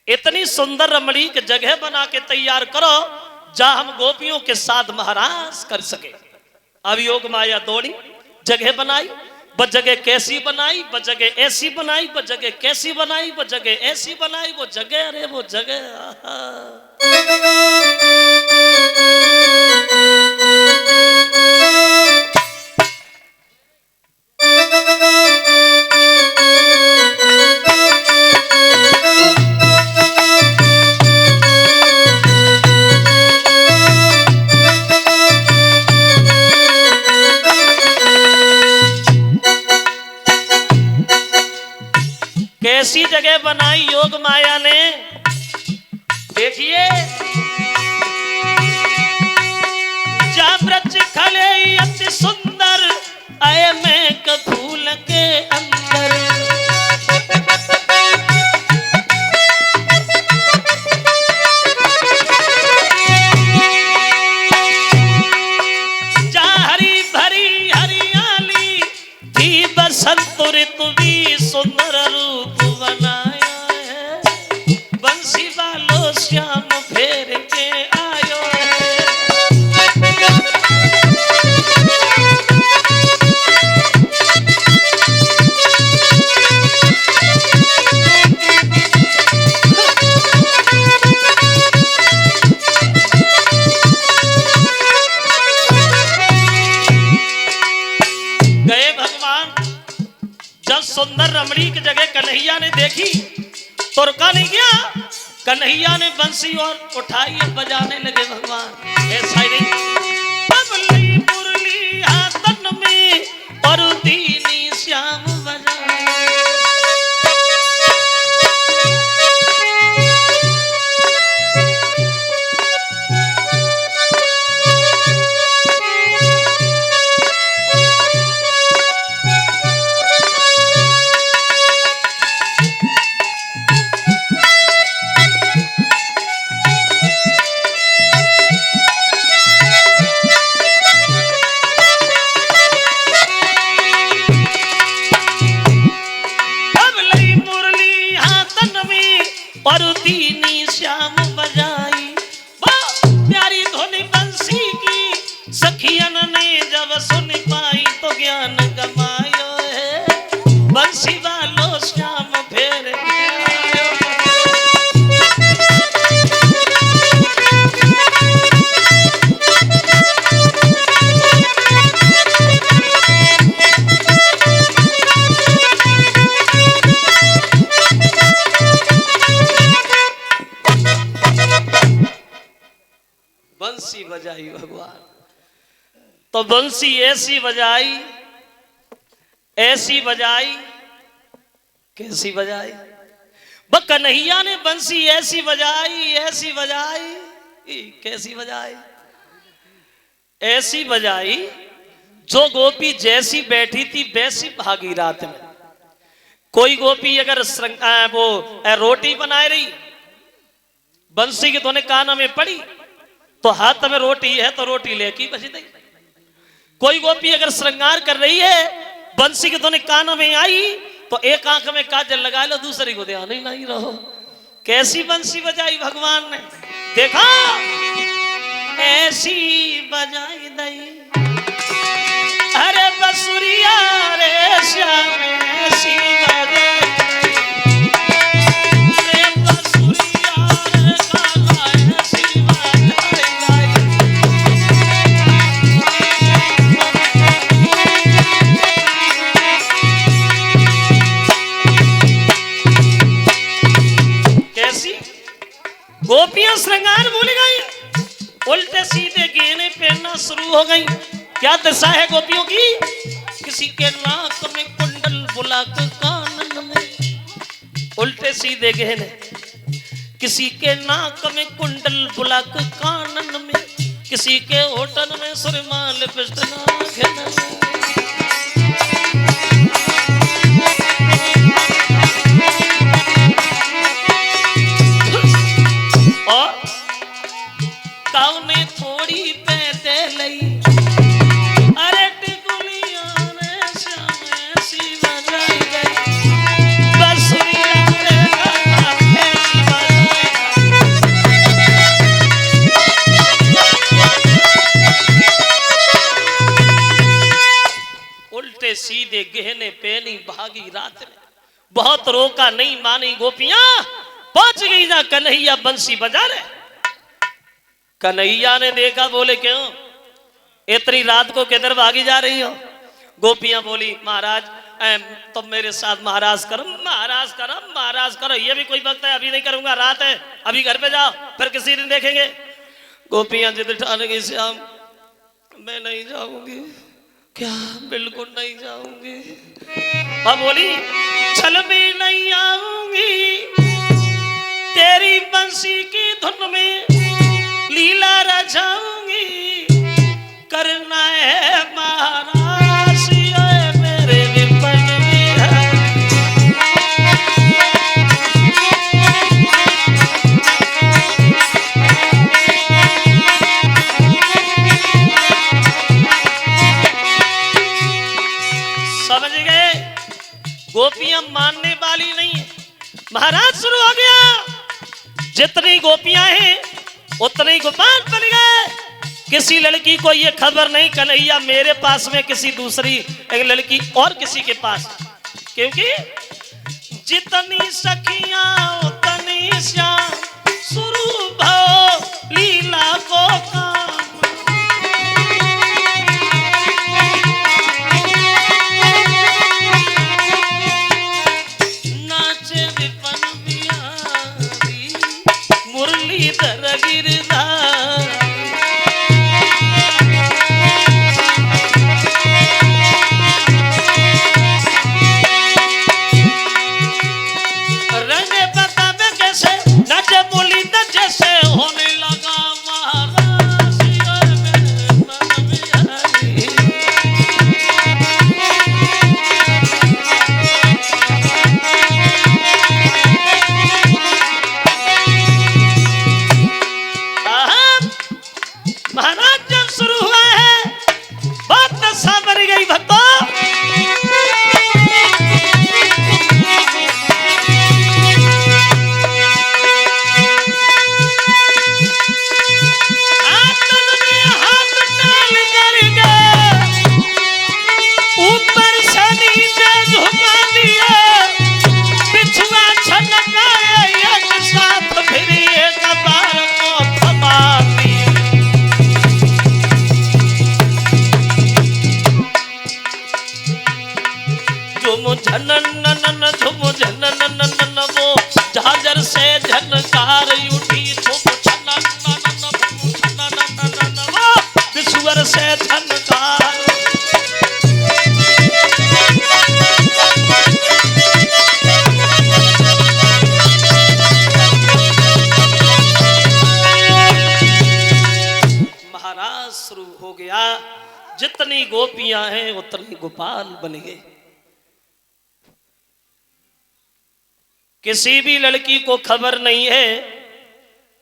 इतनी सुंदर रमणीक जगह बना के तैयार करो जहां हम गोपियों के साथ महाराज कर सके। अब योग माया दौड़ी, जगह बनाई, वो जगह कैसी बनाई, वो जगह ऐसी बनाई, वो जगह कैसी बनाई, वो जगह ऐसी बनाई, वो जगह, अरे वो जगह कैसी जगह बनाई योग माया ने, देखिए। जा वृक्ष खले अति सुंदर, आए मैं फूल के अंदर। जा हरी भरी हरियाली थी, बसंत ऋतु भी सुंदर रूप बनाया है। बंसी वालो श्याम फेर के आयो है। गए भगवान, जब सुंदर रमणीक जगह कन्हैया ने देखी तो रुका नहीं गया। कन्हैया ने बंसी और उठाई और बजाने लगे भगवान। ऐसा ही नहीं, बबली मुरली हाथन में और दीनी श्याम बजाए। और दीनी श्याम बजाई, वो प्यारी धुन बंसी की सखियन ने जब सुन पाई तो ज्ञान गमायो है। बंसी वालो श्याम फेर बंसी बजाई भगवान। तो बंसी ऐसी बजाई, ऐसी बजाई, कैसी बजाई? बस कन्हैया ने बंसी ऐसी बजाई, ऐसी बजाई, कैसी बजाई? ऐसी बजाई जो गोपी जैसी बैठी थी वैसी भागी रात में। कोई गोपी अगर वो रोटी बनाए रही, बंसी की तूने कान में पड़ी तो हाथ में रोटी है तो रोटी लेके बची नहीं। कोई गोपी अगर श्रृंगार कर रही है, बंसी के दोनों कान में आई तो एक आंख में काजल लगा लो, दूसरी को ध्यान ही नहीं रहो। कैसी बंसी बजाई भगवान ने, देखा ऐसी बजाई दई। अरे बसुरिया रे श्याम ऐसी बजाई। गोपियां श्रृंगार भूल गई, उल्टे सीधे गहने पहनना शुरू हो गई। क्या दशा है गोपियों की? किसी के नाक में कुंडल बुलाक कानन में, उल्टे सीधे गहने। किसी के नाक में कुंडल बुलाक कानन में, किसी के होठन में सुरमाल पिस्टना। कौने थोड़ी पैदे लई, अरे टिकुलिया ने श्याम ऐसी बजाई गई। बसुरिया रे ऐसी बजाई। सीधे गहने पहनी भागी रात में। बहुत रोका नहीं मानी गोपियां, पहुंच गई ना कन्हैया बंसी बजा रहे। कन्हैया ने देखा, बोले क्यों इतनी रात को किधर भागी जा रही हो? गोपियां बोली महाराज तुम मेरे साथ महाराज करो, महाराज करो, महाराज करो। ये भी कोई वक्त है, अभी नहीं करूंगा, रात है, अभी घर पे जाओ, फिर किसी दिन देखेंगे। गोपियां जिद ठान गई, श्याम मैं नहीं जाऊंगी। क्या? बिल्कुल नहीं जाऊंगी। अब बोली चल भी नहीं आऊंगी, तेरी बंसी की धुन में लीला रचाऊंगी। करना है महाराज मेरे विपन में है। समझ गए? गोपियां मानने वाली नहीं है। महाराज शुरू हो गया। जितनी गोपियां हैं उतने ही गोपाल बन गए। किसी लड़की को ये खबर नहीं कन्हैया मेरे पास में किसी दूसरी एक लड़की और किसी के पास, क्योंकि जितनी सखियां उतनी श्याम शुरू भो लीला को काम। नाचे विपन बिहारी मुरलीधर गिरधारी। झांझर से झनकार उठी, विश्वर से झनकार। महाराज शुरू हो गया। जितनी गोपियां हैं उतनी गोपाल बन गए। किसी भी लड़की को खबर नहीं है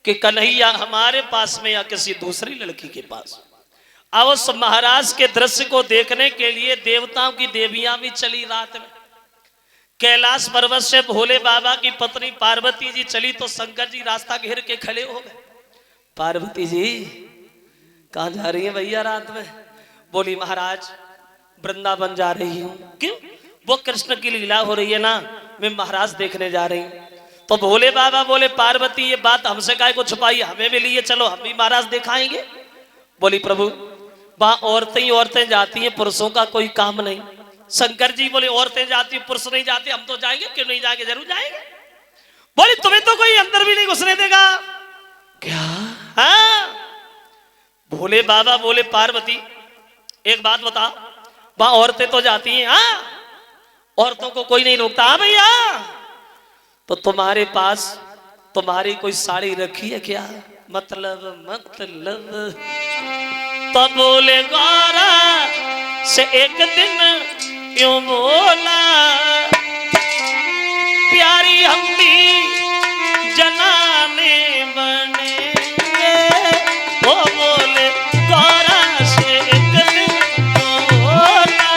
कि कन्हैया हमारे पास में या किसी दूसरी लड़की के पास। अब उस महाराज के दृश्य को देखने के लिए देवताओं की देवियां भी चली रात में। कैलाश पर्वत से भोले बाबा की पत्नी पार्वती जी चली तो शंकर जी रास्ता घेर के खड़े हो गए। पार्वती जी कहाँ जा रही है भैया रात में? बोली महाराज वृंदावन जा रही हूं। क्यों? वो कृष्ण की लीला हो रही है ना, मैं महाराज देखने जा रही हूं। तो भोले बाबा बोले पार्वती ये बात हमसे काहे को छुपाई, हमें भी लिए चलो, हम भी महाराज दिखाएंगे। बोली प्रभु वहां औरतें ही औरतें जाती हैं, पुरुषों का कोई काम नहीं। शंकर जी बोले औरतें जाती पुरुष नहीं जाते, हम तो जाएंगे, क्यों नहीं जाएंगे, जरूर जाएंगे। बोली तुम्हें तो कोई अंदर भी नहीं घुसने देगा क्या? हाँ। भोले बाबा बोले पार्वती एक बात बता, वहां औरतें तो जाती हैं, हाँ औरतों को कोई नहीं रोकता। हाँ भैया, तो तुम्हारे पास तुम्हारी कोई साड़ी रखी है क्या? मतलब तो बोले गौरा से एक दिन यूं बोला, प्यारी हम भी जनाने बनेंगे। वो बोले गौरा से एक दिन बोला,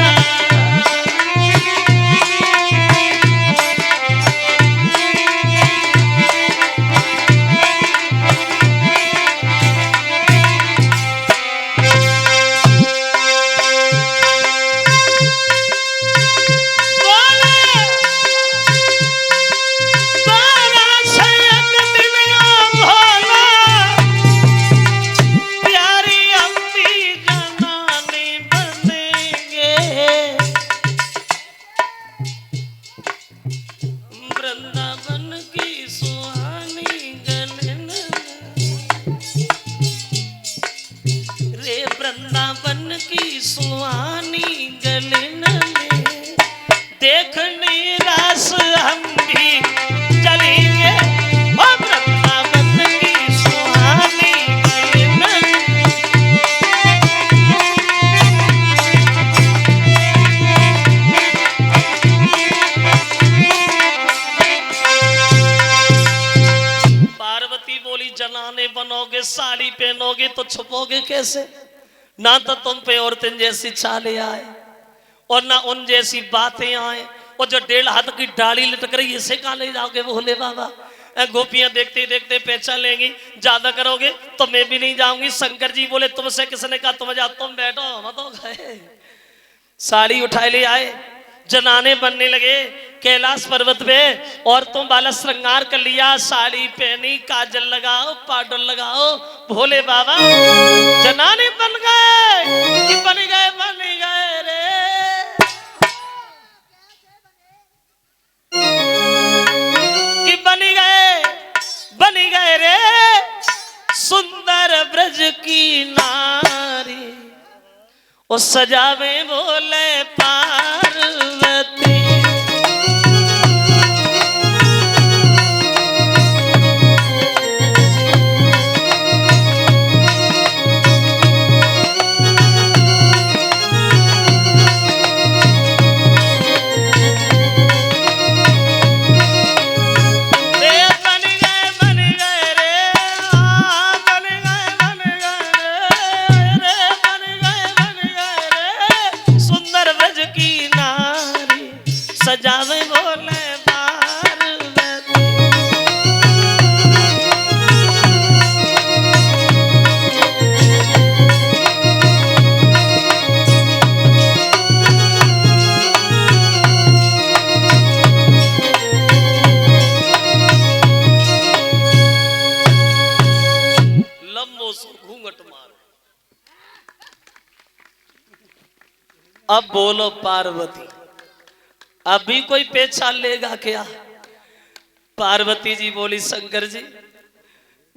जनाने बनोगे, साड़ी पहनोगे तो छुपोगे कैसे? ना तो तुम पे औरतन जैसी चालें आए और ना उन जैसी बातें आए, और जो 1.5 हाथ की डाली लटक रही इसे कहाँ ले जाओगे भोले बाबा? गोपियां देखते देखते पहचान लेंगी, ज्यादा करोगे तो मैं भी नहीं जाऊंगी। शंकर जी बोले तुमसे किसने कहा तुम जाओ, तुम बैठो हम तो गए। साड़ी उठाए ले आए, जनाने बनने लगे कैलाश पर्वत पे, और तुम बाला श्रृंगार कर लिया, साड़ी पहनी, काजल लगाओ, पाउडर लगाओ, भोले बाबा जनाने बन गए कि बन गए रे, कि बन गए रे सुंदर ब्रज की नारी, ओ सजावे बोले पार्वती। सजावे बोले पार्वती। लंबो सो घूंघट मार। अब बोलो पार्वती, अभी कोई पहचान लेगा क्या? पार्वती जी बोली शंकर जी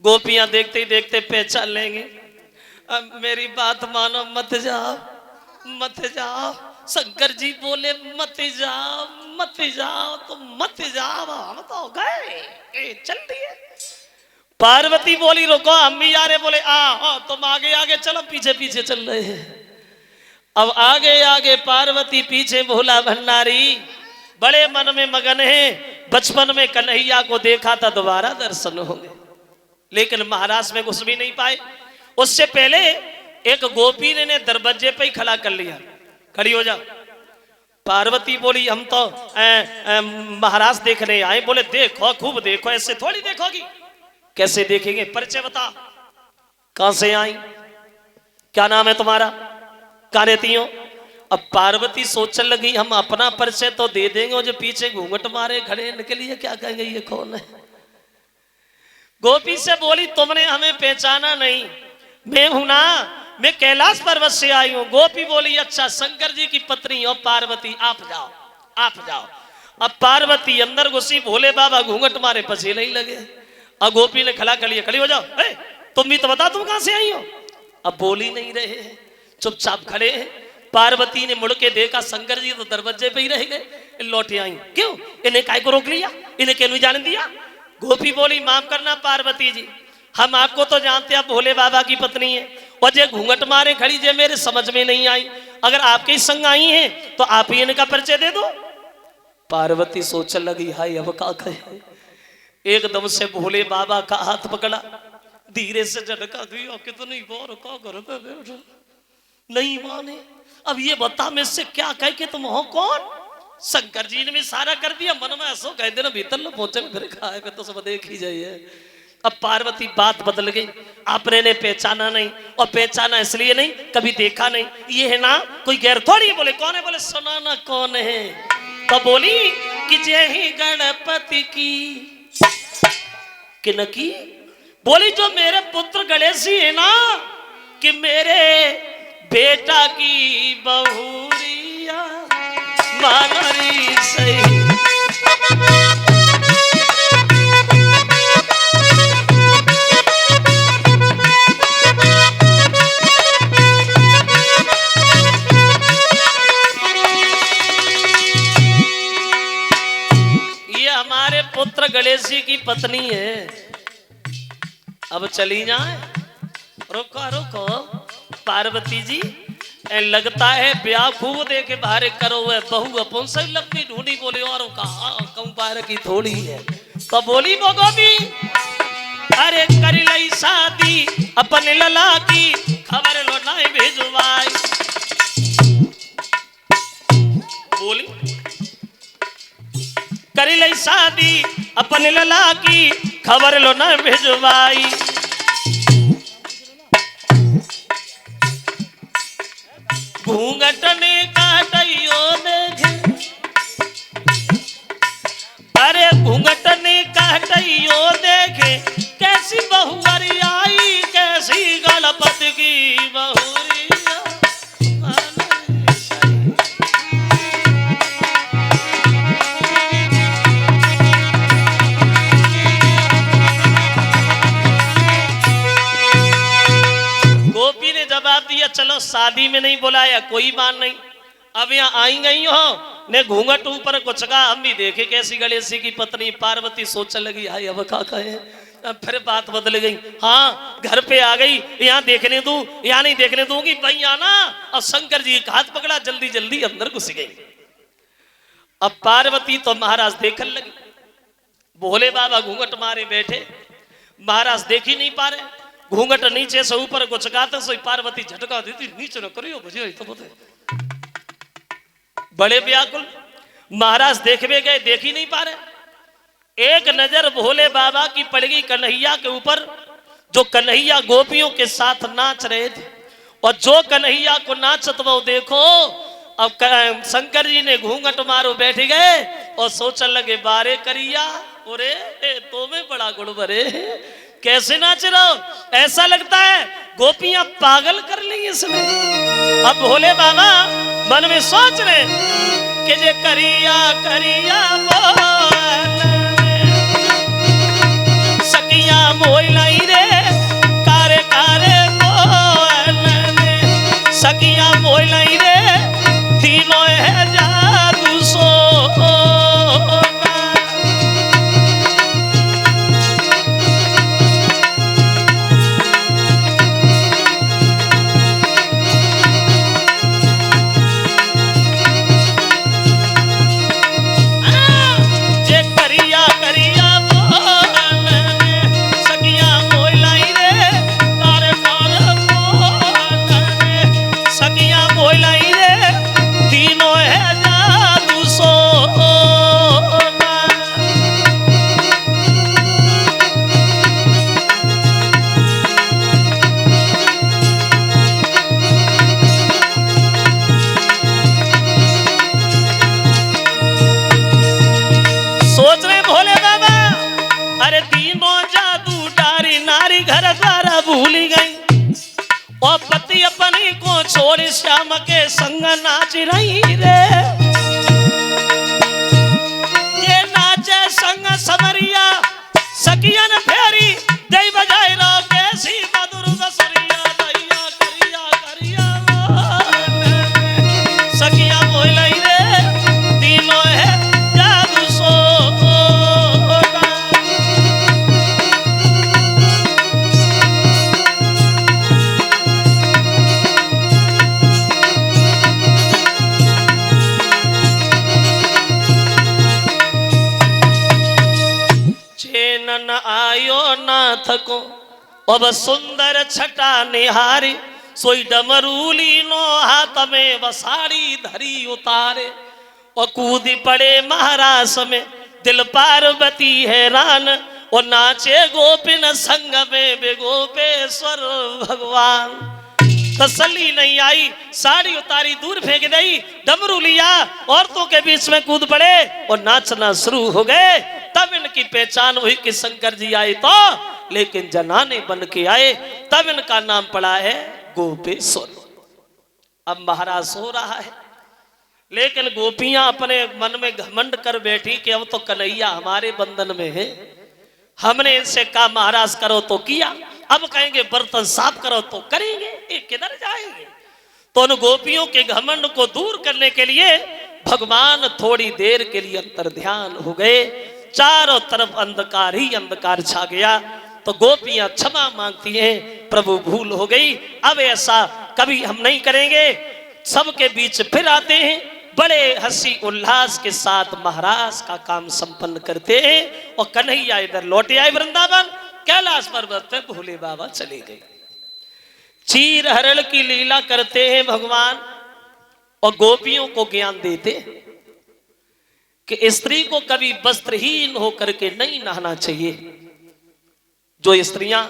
गोपियां देखते ही देखते पहचान लेंगे, अब मेरी बात मानो, मत जाओ मत जाओ। शंकर जी बोले मत जाओ तो मत जाओ, हम तो गए चल दिए। पार्वती बोली रुको हम भी आ रहे, बोले आ तुम आगे आगे चलो, पीछे पीछे चल रहे हैं। अब आगे आगे पार्वती, पीछे भोला भंडारी, बड़े मन में मगन है। बचपन में कन्हैया को देखा था, दोबारा दर्शन होंगे, लेकिन महाराज में घुस भी नहीं पाए। उससे पहले एक गोपी ने दरवाजे पे ही खड़ा कर लिया, खड़ी हो जाओ। पार्वती बोली हम तो महाराज देखने आए। बोले देखो खूब देखो, ऐसे थोड़ी देखोगी, कैसे देखेंगे? परिचय बता, कहां से आई, क्या नाम है तुम्हारा, कहां रहती हो? अब पार्वती सोचने लगी हम अपना परिचय तो दे देंगे, और जो पीछे घूंघट मारे खड़े इनके लिए क्या कहेंगे ये कौन है? गोपी से बोली तुमने हमें पहचाना नहीं, मैं हूं ना, मैं कैलाश पर्वत से आई हूं। गोपी बोली अच्छा शंकर जी की पत्नी हो पार्वती, आप जाओ। अब पार्वती अंदर घुसी, भोले बाबा घूंघट मारे पसीने नहीं लगे। अब गोपी ने खड़ा कर लिया, खड़ी हो जाओ, तुम भी तो बता तुम कहां से आई हो। अब बोल ही नहीं रहे, चुपचाप खड़े हैं। पार्वती ने मुड़ के देखा शंकर जी तो दरवाजे पे ही रह गए, लौट आई। क्यों, इन्हें काय को रोक लिया, इन्हें क्यों नहीं जाने दिया? गोपी बोली माफ करना पार्वती जी, हम आपको तो जानते हैं, आप भोले बाबा की पत्नी है, और जे घूंघट मारे खड़ी जे मेरे समझ में नहीं आई, अगर आपके ही संग आई हैं तो आप ही इनका परिचय दे दो। पार्वती सोचने लगी हाय अब का कहे। एकदम से भोले बाबा का हाथ पकड़ा, धीरे से झटका दिया, कितनी बार का घर पे बैठा नहीं माने। अब ये बता मैं इससे क्या कह के तुम हो कौन? शंकर जी ने भी सारा कर दिया, मन में ऐसो कह देना भीतर न पहुंचे फिर खाए तो सब देख ही जाइए। अब पार्वती बात बदल गई, आपने ने पहचाना नहीं, और पहचाना इसलिए नहीं कभी देखा नहीं, ये है ना कोई गैर थोड़ी। बोले कौन है? बोले सुना ना कौन है। तो बोली कि जय ही गणपति की किनकी। बोली जो मेरे पुत्र गणेश जी है ना, कि मेरे बेटा की बहुरिया मानरी सही। ये हमारे पुत्र गणेश जी की पत्नी है। अब चली जाए, रुको रुको पार्वती जी, लगता है ब्याह खूब दे के बाहर करो है, बहू अपन से लंबी ढूंढी। बोले और कहा कम बार की थोड़ी है। तो बोली वो गोपी अरे कर लई अपन लला की खबर लो नहीं भेजवाई। बोली करी लई शादी अपन लला की खबर लो न भेजवाई। घूंघट ने काटियो देखे, अरे घूंघट ने काटियो देखे कैसी बहुवरी आई, कैसी गणपत की बहुरिया। गोपी ने जवाब दिया चलो शादी में नहीं बुलाया कोई बात नहीं, अब यहाँ आई गई हो ने घूंघट ऊपर कुछ कहा, हम भी देखे कैसी गणेशी की पत्नी पार्वती सोचने लगी हाय अब का कहे। अब फिर बात बदल गई, हाँ घर पे आ गई, यहाँ देखने दूं यहाँ नहीं देखने दूंगी भाई आना। और शंकर जी का हाथ पकड़ा, जल्दी जल्दी अंदर घुस गई। अब पार्वती तो महाराज देखने लगी, भोले बाबा घूंघट मारे बैठे, महाराज देख ही नहीं पा रहे। घूंघट नीचे से ऊपर कुछ गाते सो पार्वती झटका देती, नीचे न करियो बुझे तो बोले बड़े व्याकुल। महाराज देखवे गए, देख ही नहीं पा रहे। एक नजर भोले बाबा की पड़ गई कन्हैया के ऊपर, जो कन्हैया गोपियों के साथ नाच रहे थे। और जो कन्हैया को नाचत वो देखो। अब शंकर जी ने घूंघट मारो बैठ गए और सोचने लगे बारे करिया, ओरे तो में बड़ा गुण भरे, कैसे नाच रहा हो, ऐसा लगता है गोपियां पागल कर ली इसने। अब भोले बाबा मन में सोच रहे कि जे करिया करिया बोल सकिया मोई लाई रे, कारे कारे बोल सकिया मोई लाई रे, तीनों है जादू सो। और पति अपनी को छोड़ श्याम के संग नाच रही रे, ये नाचे संग समरिया सकियन फेरी जय बजाय रो कैसी मधुर बसरिया, दैया करिया करिया सकिया बोलई रे, तीनों है जादू सो। न आयो नाथ को अब सुंदर छटा निहारी, सोई डमरूली नो हाथ में वसाड़ी धरी उतारे। और कूद पड़े महारास में दिल पार्वती हैरान, और नाचे गोपिन संग में बेगोपेश्वर भगवान। तसल्ली नहीं आई, साड़ी उतारी दूर फेंक दी, डमरू लिया, औरतों के बीच में कूद पड़े और नाचना शुरू हो गए। तब इनकी पहचान हुई कि शंकर जी आए तो, लेकिन जनाने बन के आए, तब इनका नाम पड़ा है गोपेश्वर। अब महाराज सो रहा है, लेकिन गोपियां अपने मन में घमंड कर बैठी कि अब तो कन्हैया हमारे बंधन में है। हमने इनसे कहा महाराज करो तो किया, अब कहेंगे बर्तन साफ करो तो करेंगे, ये किधर जाएंगे। तो उन गोपियों के घमंड को दूर करने के लिए भगवान थोड़ी देर के लिए अंतर ध्यान हो गए। चारों तरफ अंधकार ही अंधकार छा गया। तो गोपियां क्षमा मांगती हैं, प्रभु भूल हो गई, अब ऐसा कभी हम नहीं करेंगे। सबके बीच फिर आते हैं, बड़े हंसी उल्लास के साथ महाराज का काम संपन्न करते हैं। और कन्हैया इधर लौटे आए वृंदावन, कैलाश पर्वत पे भोले बाबा चले गए। चीर हरण की लीला करते हैं भगवान और गोपियों को ज्ञान देते कि स्त्री को कभी वस्त्रहीन होकर के नहीं नहाना चाहिए। जो स्त्रियां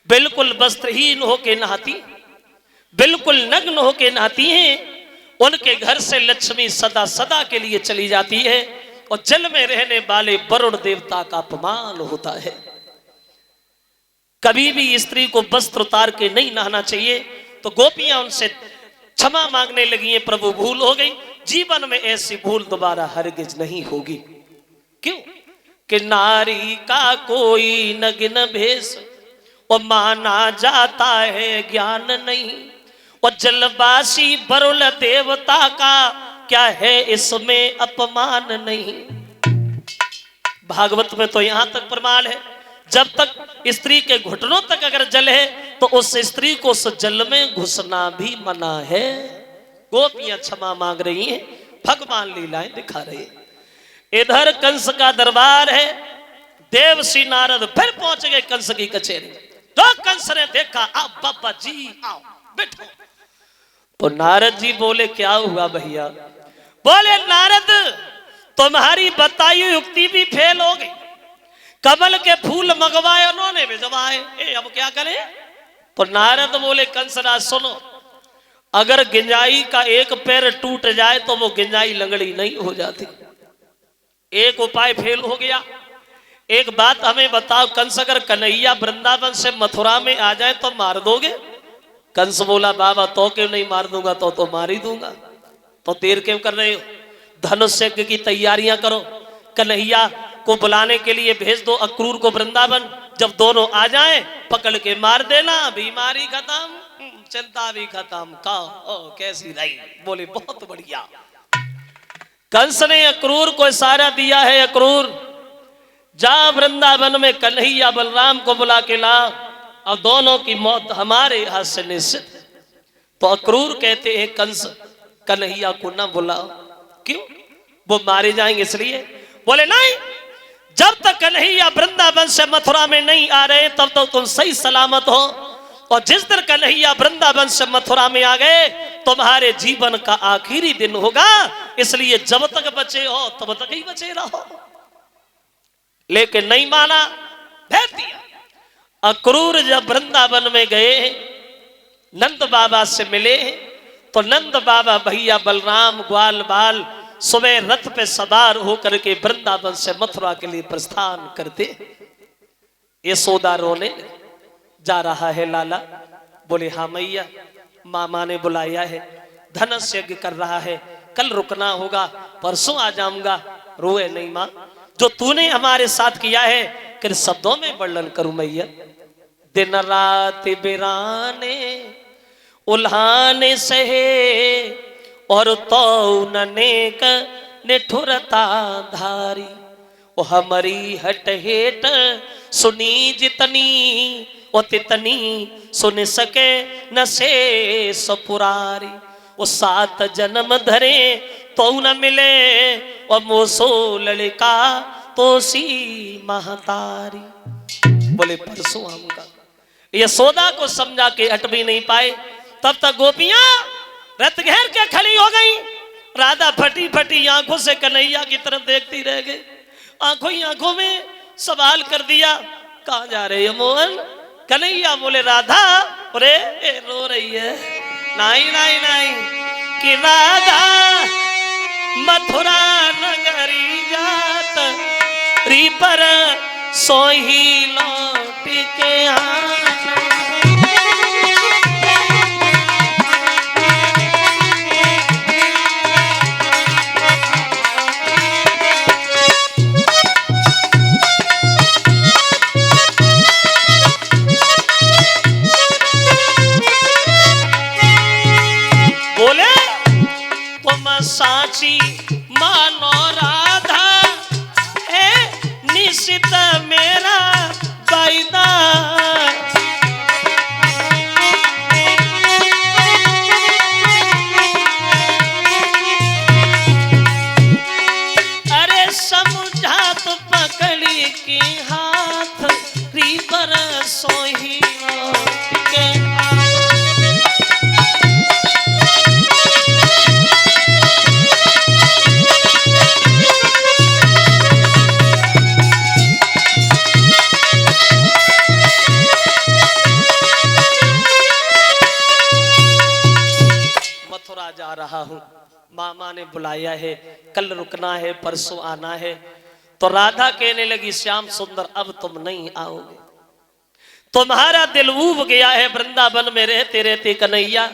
बिल्कुल वस्त्रहीन होकर नहाती, बिल्कुल नग्न होकर नहाती हैं, उनके घर से लक्ष्मी सदा सदा के लिए चली जाती है और जल में रहने वाले वरुण देवता का अपमान होता है। कभी भी स्त्री को वस्त्र उतार के नहीं नहाना चाहिए। तो गोपियां उनसे क्षमा मांगने लगी हैं, प्रभु भूल हो गई, जीवन में ऐसी भूल दोबारा हरगिज नहीं होगी। क्यों कि नारी का कोई नग्न भेष और माना जाता है ज्ञान नहीं, और जलवासी वरुण देवता का क्या है इसमें अपमान नहीं। भागवत में तो यहां तक प्रमाण है, जब तक स्त्री के घुटनों तक अगर जल है तो उस स्त्री को उस जल में घुसना भी मना है। गोपियां क्षमा मांग रही हैं, भगवान लीलाएं दिखा रहे हैं। इधर कंस का दरबार है, देवसी नारद फिर पहुंच गए कंस की कचेरी। तो कंस ने देखा, आओ बाबा जी आओ बैठो। तो नारद जी बोले क्या हुआ भैया? बोले नारद तुम्हारी बताई युक्ति भी फेल हो गई, कमल के फूल मंगवाए उन्होंने भिजवाए, अब क्या करें? तो नारद बोले कंसराज सुनो, अगर गिंजाई का एक पैर टूट जाए तो वो गिंजाई लंगड़ी नहीं हो जाती। एक उपाय फेल हो गया। एक बात हमें बताओ, कंस अगर कन्हैया वृंदावन से मथुरा में आ जाए तो मार दोगे? कंस बोला बाबा तो क्यों नहीं मार दूंगा, तो मार ही दूंगा। तो देर क्यों कर रहे हो? धनुष यज्ञ की तैयारियां करो, कन्हैया को बुलाने के लिए भेज दो अक्रूर को वृंदावन। जब दोनों आ जाए पकड़ के मार देना, बीमारी खत्म, चिंता भी खत्म। कहो कैसी रही? बोले बहुत बढ़िया। कंस ने अक्रूर को इशारा दिया है, अक्रूर जा वृंदावन में कन्हैया बलराम को बुला के ला, और दोनों की मौत हमारे हाथ से निश्चित है। तो अक्रूर कहते हैं कंस कन्हैया को ना बुलाओ। क्यों? वो मारे जाएंगे इसलिए। बोले नहीं, जब तक कन्हैया वृंदावन से मथुरा में नहीं आ रहे तब तक तुम सही सलामत हो, और जिस दिन कन्हैया वृंदावन से मथुरा में आ गए तुम्हारे जीवन का आखिरी दिन होगा, इसलिए जब तक बचे हो तब तक ही बचे रहो। लेकिन नहीं माना, भेज दिया। अक्रूर जब वृंदावन में गए, नंद बाबा से मिले, तो नंद बाबा भैया बलराम ग्वाल बाल सुबह रथ पे सवार होकर के वृंदावन से मथुरा के लिए प्रस्थान करते। यशोदा रोने जा रहा है लाला। बोले हाँ मैया, मामा ने बुलाया है, धनुष यज्ञ कर रहा है, कल रुकना होगा, परसों आ जाऊंगा। रोए नहीं माँ, जो तूने हमारे साथ किया है किन शब्दों में वर्णन करूं मैया। दिन रात बिराने उल्हाने सहे, और तो ननेक निठुरता धारी, ओ हमारी हट हेट सुनी जितनी, ओ तितनी सुन सके न से सपुरारी। ओ 7 जन्म धरे तो न मिले, और मोसो लड़का तो सी महतारी। बोले परसों आऊंगा। यशोदा को समझा के हट भी नहीं पाए। तब तक गोपियां रथ घेर के खड़ी हो गई। राधा फटी फटी आंखों से कन्हैया की तरफ देखती रह गई। आंखों ही आंखों में सवाल कर दिया, कहां जा रहे हो मोहन? कन्हैया बोले राधा, अरे रो रही है। नहीं नहीं नहीं, कि राधा मथुरा नगरी जात री पर सोही लौट के आना। साची मानो राधा है निश्चित मेरा वायदा। अरे समझा तो पकड़ी के हाथ री पर सोही के हूं, मामा ने बुलाया है, कल रुकना है, परसों आना है। तो राधा कहने लगी श्याम सुंदर अब तुम नहीं आओगे, तुम्हारा दिल ऊब गया है वृंदावन में रहते रहते कन्हैया,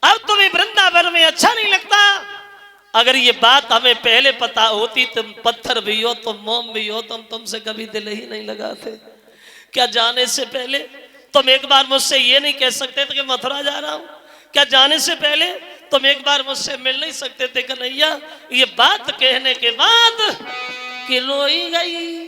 अब तुम्हें वृंदावन में अच्छा नहीं लगता। अगर ये बात हमें पहले पता होती, तुम पत्थर भी हो, तुम मोम भी हो, तुम तुमसे कभी दिल ही नहीं लगाते। क्या जाने से पहले तुम एक बार मुझसे ये नहीं कह सकते थे कि मथुरा जा रहा हूं? क्या जाने से पहले तुम एक बार मुझसे मिल नहीं सकते थे कन्हैया? ये बात कहने के बाद कि रोई गई